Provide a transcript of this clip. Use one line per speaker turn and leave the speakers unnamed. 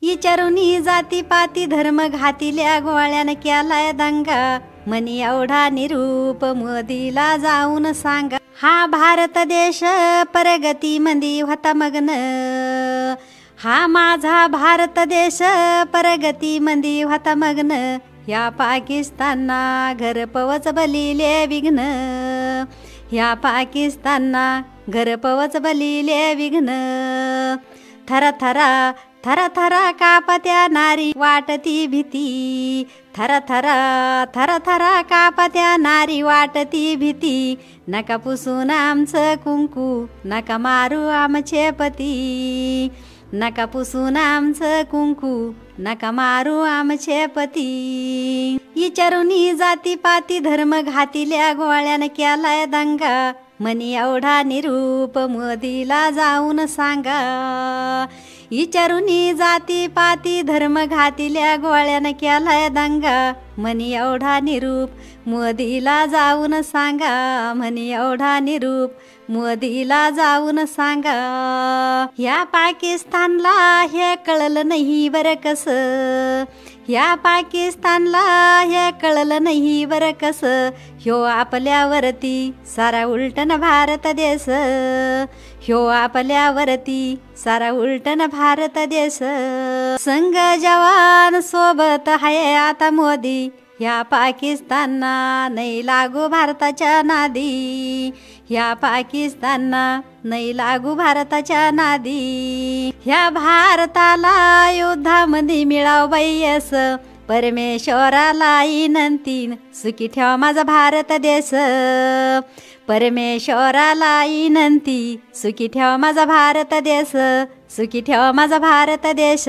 विचारुनी जाती पाती धर्म घातिल्या गोळ्यान केलाय दंगा, मनी एवढा निरूप मोदीला जाऊन सांगा। हा भारत देश प्रगती मंदी होता मग्न, हा माझा भारत देश प्रगती मंदी होता मग्न, या पाकिस्तानना घर पवच बलिले विघ्न, या पाकिस्तानना घर पवच बलिले विघ्न। थरा थरा थरा थरा कापत्या नारी वाटती भीती, थरा थरा थरा थरा कापत्या नारी वाटती भीती, नका पुसून आमचं कुंकू, नका मारू आमचे पती, नका पुसून आमचं कुंकू, नका मारू आमचे पती। विचारुनी जाती पाती धर्म घातिल्या गोळ्यान केलाय दंगा, मनी एवढा निरूप मोदीला जाऊन सांगा। विचारुनी जाती पाती धर्म घातिल्या गोळ्यान केलाय दंगा, मनी एवढा निरूप मोदीला जाऊन सांगा, मनी एवढा निरूप मोदीला जाऊन सांगा। या पाकिस्तानला हे कळलं नाही बर कस, या पाकिस्तानला हे कळलं नाही बर कस, ह्यो आपल्यावरती सारा उलटन भारत देश, ह्यो आपल्यावरती सारा उलटन भारत देश। संग जवान सोबत हाय आता मोदी, या पाकिस्तानना नाही लागू भारताच्या नादी, या पाकिस्तानना नाही लागू भारताच्या नादी। ह्या भारताला युद्धामध्ये मिळाव बाई यश, परमेश्वराला विनंती सुखी ठेवा माझा भारत देश, परमेश्वराला विनंती सुखी ठेवा माझा भारत देश, सुखी ठेवा माझा भारत देश।